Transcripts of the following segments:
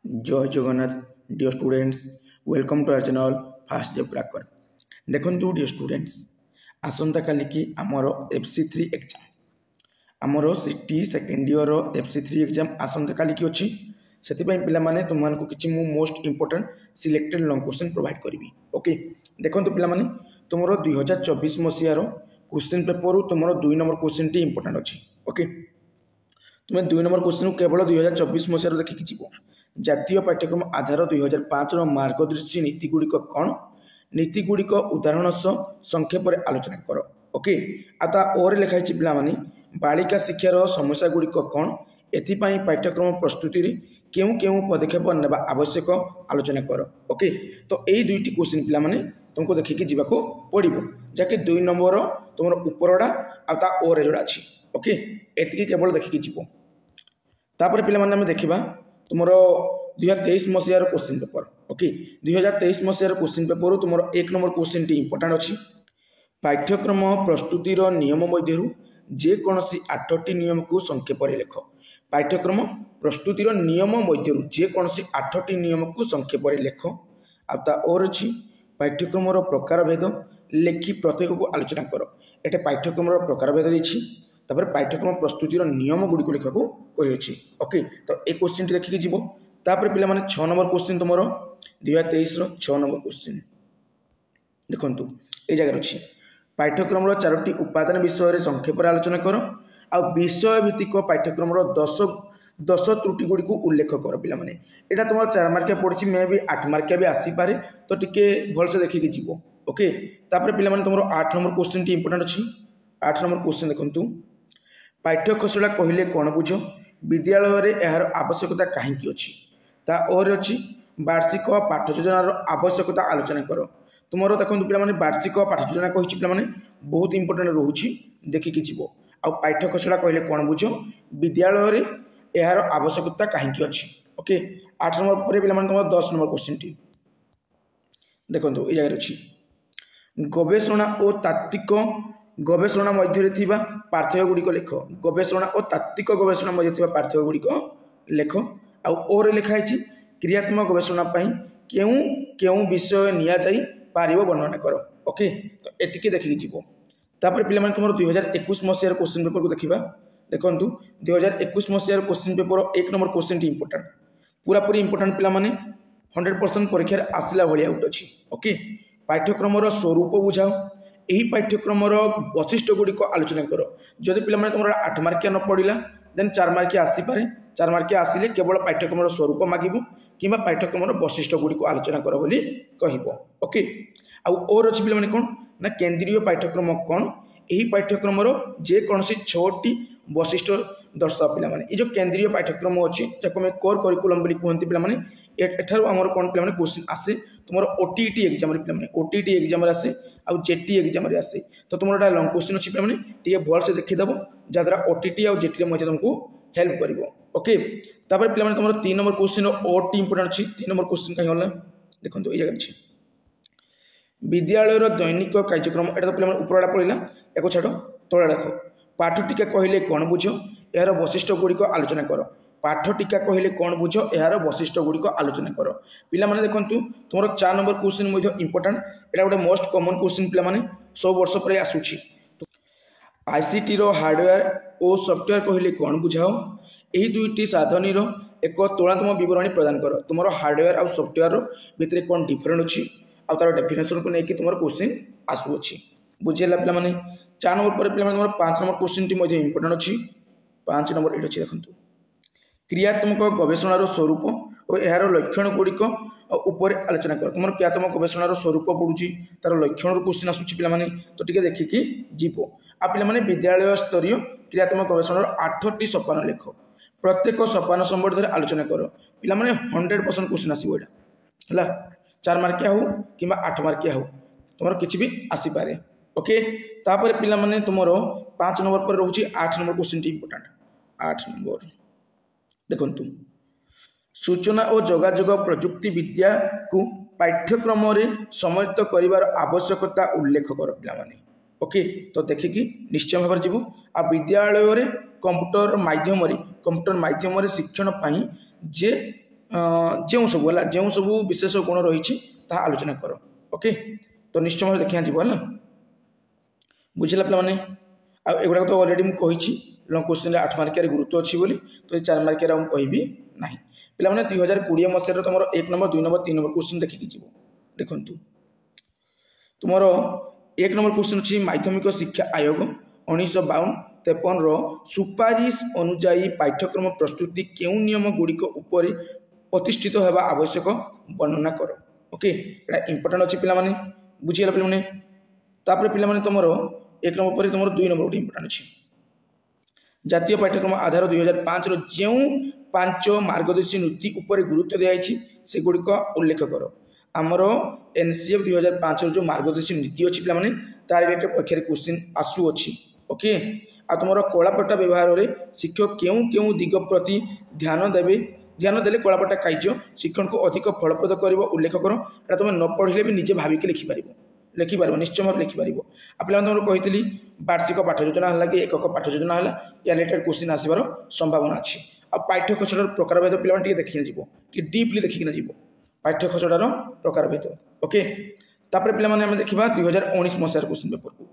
जय Jagannath dear students welcome to our channel fast job cracker. देखंतु dear students आसंता काली की आमर FC3 एग्जाम आमर city second year FC3 exam आसंता काली की अच्छी से पे तुमको किसी मु most important selected long question provide करी। ओके देखो पे तुम 2024 मसीहार क्वेश्चन पेपर तुम 2 नंबर क्वेश्चन टी इंपोर्टेंट अच्छी। ओके तुम्हें 2 नंबर क्वेश्चन केवल 2024 मसीहार देखिकी जीव। जातीय पाठ्यक्रम आधार 2005 मार्गदर्शी नीतिगुड़िक कौन नीतिगुड़िक उदाहरण सह संक्षेप आलोचना कर। ओके आता ओर लिखाई पे बालिका शिक्षार समस्या गुड़िक कौन एथिपाई पाठ्यक्रम प्रस्तुति केउ केउ पदक्षेप नेबा आवश्यक आलोचना कर। ओके तो यही दुईटी क्वेश्चन पे तुमको देखिकी जीवाक पड़ो जहाँकि 2 नंबर तुम उपरटा आता ओर जोड़ा अच्छी। ओके एति केवल देखिकी जीव तापर पे देखा तुम 2023 मसीहार क्वेश्चन पेपर। ओके 2023 मसीहार क्वेश्चन पेपर तुम 1 नंबर क्वेश्चन टी इंपोर्टेंट अच्छी। पाठ्यक्रम प्रस्तुतिर नियम मध्य जेकोसी 8टी नियम को संक्षेप लेख। पाठ्यक्रम प्रस्तुतिर नियम मध्य जेकोसी 8टी नियम को संक्षेप लेख। आता और अच्छी पाठ्यक्रम प्रकार भेद लेखि प्रत्येक को आलोचना कर। एटे पाठ्यक्रम प्रकार भेद देछि तापर पाठ्यक्रम प्रस्तुतिर नियम गुड़िक लिखा कही। ओके तो ये क्वेश्चन देखिए जीव तापर पे 6 नंबर क्वेश्चन तुम 2023 6 नंबर क्वेश्चन देखु ये जगह अच्छी पाठ्यक्रम 4टी उपादान विषय संक्षेप आलोचना कर आ विषय भित्तिक पाठ्यक्रम 10 त्रुटि गुड़ी को उल्लेख कर। पे यहाँ तुम 4 मार्किया पड़ी मे भी 8 मार्किया भी आसीपे तो टी भलसे देखिए जीव। ओके तापर पे तुम 8 नंबर क्वेश्चन टी इंपोर्टेंट अच्छी। 8 नंबर क्वेश्चन देखु पाठ्य खसड़ा कहले कौन बुझ विद्यालय यार आवश्यकता कहीं अच्छी ता और अच्छी वार्षिक पाठ योजनार आवश्यकता आलोचना कर। तुम देखो पे वार्षिक पाठ योजना कही पे बहुत इंपोर्टेंट रोचे देखिकी जीव आ पाठ्य खसड़ा कहले कौन बुझ विद्यालय यार आवश्यकता कहीं अच्छी। ओके 8 नंबर पर पे तुम 10 नंबर क्वेश्चन टी देखो ये जगह अच्छी गवेषणा और तात्विक गवेषणा मध्य पार्थक्य गुड़िक लेख। गवेषणा और तात्विक गवेषणा मध्य पार्थक्य गुड़िक लेख और लिखाई क्रियात्मक गवेषणा केउ केउ विषय निया जाई पारिबो वर्णना कर। ओके तो एतिकी देखिकी जीव तापर पे तुम 2021 मसीहार क्वेश्चन पेपर को देखा। देखो 2021 मसीहार क्वेश्चन पेपर 1 नंबर क्वेश्चन टी इंपोर्टेंट पूरा पूरी इंपोर्टेंट पे 100% परीक्षा आसला भाया आउट अच्छी। ओके पाठ्यक्रम स्वरूप बुझाओ यही पाठ्यक्रम वैशिष्ट्य गुड़िक आलोचना कर। जदि पे तुम 8 मार्किया न पड़ा देन 4 मार्किया आसीपे 4 मार्किया आसिले केवल पाठ्यक्रम स्वरूप मागिबो कि पाठ्यक्रम वैशिष्ट्य गुड़िक आलोचना कर बोली कहबो। ओके और अच्छी पे कौन ना केंद्रीय पाठ्यक्रम कौन यही पाठ्यक्रम जेकोसी 6टी वैशिष्ट्य दर्शाओ पे ये जो केंद्रीय पाठ्यक्रम अच्छी जहाँ कोर करिकुलम कहते पे एठार आमर कौन पे क्वेश्चन आसे तुम OTT एग्जाम पे OTT एग्जाम आसे आ जेटी एग्जाम आसे तो तुम लंग क्वेश्चन अच्छी पे भल से देखीदेव जहाँद्वारा OTT और जेटी तुमको हेल्प कर। ओके तापर पे तुम 3 नंबर क्वेश्चन OT इंपोर्टेंट अच्छी। 3 नंबर क्वेश्चन कहीं गला देखो ये जगह अच्छी विद्यालय दैनिक कार्यक्रम एटा तो पे उपरटा पड़ा या छाड़ तला रख। पाठ टीका कहले कौन बुझ यार वैशिष्ट्य गुड़िक आलोचना कर। पाठ टीका कहले कौन बुझ यार वैशिष्ट्य गुड़िक आलोचना कर। पे देखो तुम 4 नंबर क्वेश्चन इंपोर्टेंट एटा गोटे मोस्ट कॉमन क्वेश्चन पे 100 वर्ष पर आसूची आईसीटी हार्डवेयर और सॉफ्टवेयर कहले कौन बुझाओ यही दुईटी साधनी एक तुलनात्मक विवरणी प्रदान कर। तुम हार्डवेयर और सॉफ्टवेयर भितर कौन डिफरेंट अच्छी आ तार डेफिनेशन को लेकिन तुम क्वेश्चन आसूची बुझेगा पे 4 नंबर पर पे तुम 5 नंबर क्वेश्चन टी इंपोर्टेंट अच्छी। 5 नंबर ये अच्छी देखो क्रियात्मक गवेषणार स्वरूप और यार लक्षण गुड़िक उपर आलोचना कर। तुम क्रियात्मक गवेषणार स्वरूप पड़ुची तार लक्षण क्वेश्चन आसूची पे तो टी देखिकी जीव आ पे विद्यालय स्तरीय क्रियात्मक गवेषणार 8टी सोपान लेख। प्रत्येक सोपान संबंध में आलोचना कर। पे 100% क्वेश्चन आसो है 4 मार्किया हो कि 8 मार्किया हो तुम किसी भी आसीपे। ओके तापर पे तुम 5 नंबर पर रोचे 8 नंबर क्वेश्चन टी इंपोर्टेंट। 8 नंबर देखु सूचना और जोगाजोग प्रजुक्ति विद्या को पाठ्यक्रम सम्मिलित कर आवश्यकता उल्लेख कर पे। ओके तो देखिकी निश्चय भाव जीव आ विद्यालय कंप्यूटर माध्यम शिक्षण जे जो सब है जो सब विशेष गुण रही आलोचना कर। ओके तो निश्चय भाव देखिया जीव है बुझेगा पे आगुड़ा तो अलरेडी मुझे लंग क्वेश्चन 8 मार्किया गुरुत्व अच्छी बोली तो ये 4 मार्किया कहि ना पे 2020 मसीह तुम 1 नंबर 2 नंबर 3 नंबर क्वेश्चन देखिकी जीव देखु तुम 1 नंबर क्वेश्चन अच्छी माध्यमिक शिक्षा आयोग 1952-53 सुपारिश अनुजाई पाठ्यक्रम प्रस्तुति क्यों नियम गुड़िक उपर प्रतिष्ठित होगा आवश्यक वर्णना कर। ओके एटा इंपोर्टेंट अच्छी पे बुझीगला पे तापर पे तुम 1 नंबर पर तुम 2 नंबर गोटे इंपोर्टेंट अच्छी जातीय पाठ्यक्रम आधार 2005 जो 5 मार्गदर्शी नीति उपर गुरुत्व दिखाई से गुड़िक उल्लेख कर। आमर एनसीएफ 2005 जो मार्गदर्शी नीति अच्छी पे तार रिलेटेड परीक्षा क्वेश्चन आसुअछि। ओके आ तुम कलापट्टा व्यवहार में शिक्षक क्यों क्यों दिग प्रति ध्यान देले कलापट्टा कार्य शिक्षण को अधिक फलप्रद कर उल्लेख कर। तुम न पढ़े भी निजे भाविक लिखिपार निश्चय भाव लिखिपार पे तुम कही वार्षिक पाठ योजना है कि एकक पाठ योजना है या रिलेटेड क्वेश्चन आसबार संभावना अच्छी। आ पाठ्य खसड़ार प्रकार भेद पे देखिए जीव कि डीपली देखिए जीव पाठ्य खसड़ार प्रकार भेद। ओके तापर पे देखा 2019 मसीहार क्वेश्चन पेपर को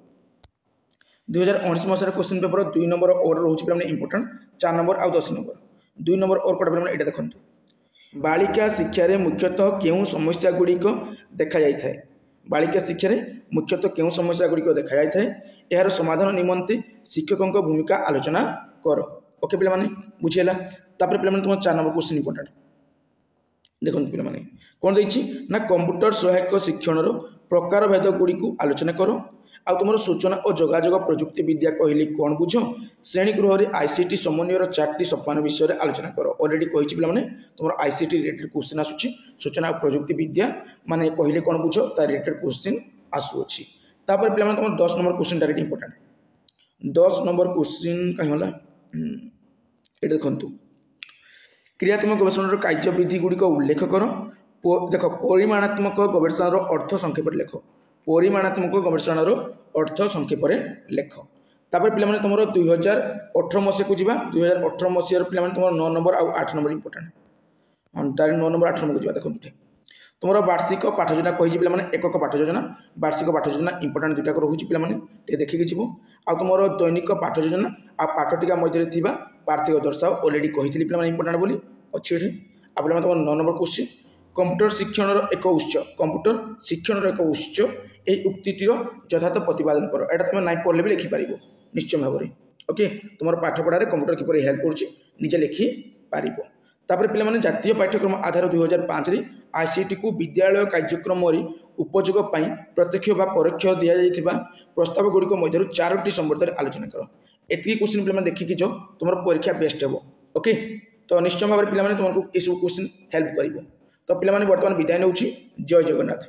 2019 मसीहार क्वेश्चन पेपर 2 नंबर ओर रोचे पे इंपोर्टेंट 4 नंबर आ 10 नंबर 2 नंबर ओर पढ़ा पे ये देखो बालिका शिक्षा मुख्यतः क्यों समस्या गुड़िक देखा जाए था बालिका शिक्षा मुख्यतः क्यों समस्या गुड़िक देखा जाए यार समाधान निमंते शिक्षकों भूमिका आलोचना कर। ओके पे बुझीगला तापर पे तुम 4 नंबर क्वेश्चन इंपोर्टेंट देखो पे कौन देछि ना कंप्यूटर सहायक शिक्षण प्रकार भेद गुड़ी को आलोचना कर। आ तुम सूचना और जोगाजोग प्रजुक्ति विद्या कहली कौन बुझ श्रेणी गृह में आईसीटी समन्वय 4टी सोपान विषय में आलोचना कर। अलरेडी कही पे तुम आईसीटी रिलेटेड क्वेश्चन आसूची सूचना और प्रजुक्ति विद्या माने कहले कौन बुझ तार रिलेटेड क्वेश्चन आसूची। तापर पे तुम 10 number question direct important 10 number question कहीं होला ये देखंतु क्रियात्मक गवेषण कार्यविधि गुड़िक उल्लेख कर। देख परिमाणात्मक गवेषण अर्थ संक्षेप लेख परिमाणात्मक गवेषण अर्थ संक्षेप लेख। तापर पे तुम 2018 मसीह को जीवा 2018 मसीह पे तुम 9 नंबर आ 8 number important direct 9 number 8 number को जीवा देखो तुम वार्षिक पाठ योजना कही पे एकक पाठ योजना वार्षिक पाठ योजना इंपोर्टेंट दुटा रोचे पे देखिए जीव आ तुम दैनिक पाठ योजना आ पाठटिका मध्य पार्थिव दर्शाओ अलरेडी कही पे इंपोर्टेंट बोली अच्छे आप तुम 9 नंबर क्वेश्चन कंप्यूटर शिक्षण एक उत्स कंप्यूटर शिक्षण एक उत्स यही उक्तिर यथार्थ प्रतिपादन कर। एटा तुम नाई पढ़ले भी लिखिपार निश्चय भाव में। ओके तुम पाठ पढ़ारे कंप्यूटर किपर हेल्प करजे लिखिपार। तापर पे जातीय पाठ्यक्रम आधार 2005 आईसीटी को विद्यालय कार्यक्रम उपयोग प्रत्यक्ष व परोक्ष दि जाइथिबा प्रस्ताव गुड़िक मध्य 4टी संबंध में आलोचना कर। एति क्वेश्चन पे देखिकी जो तुम परीक्षा बेस्ट हे। ओके तो निश्चय भाव में पे तुमको ये सब क्वेश्चन हेल्प कर। तो पे बर्तमान विदाय नौछि जय जगन्नाथ।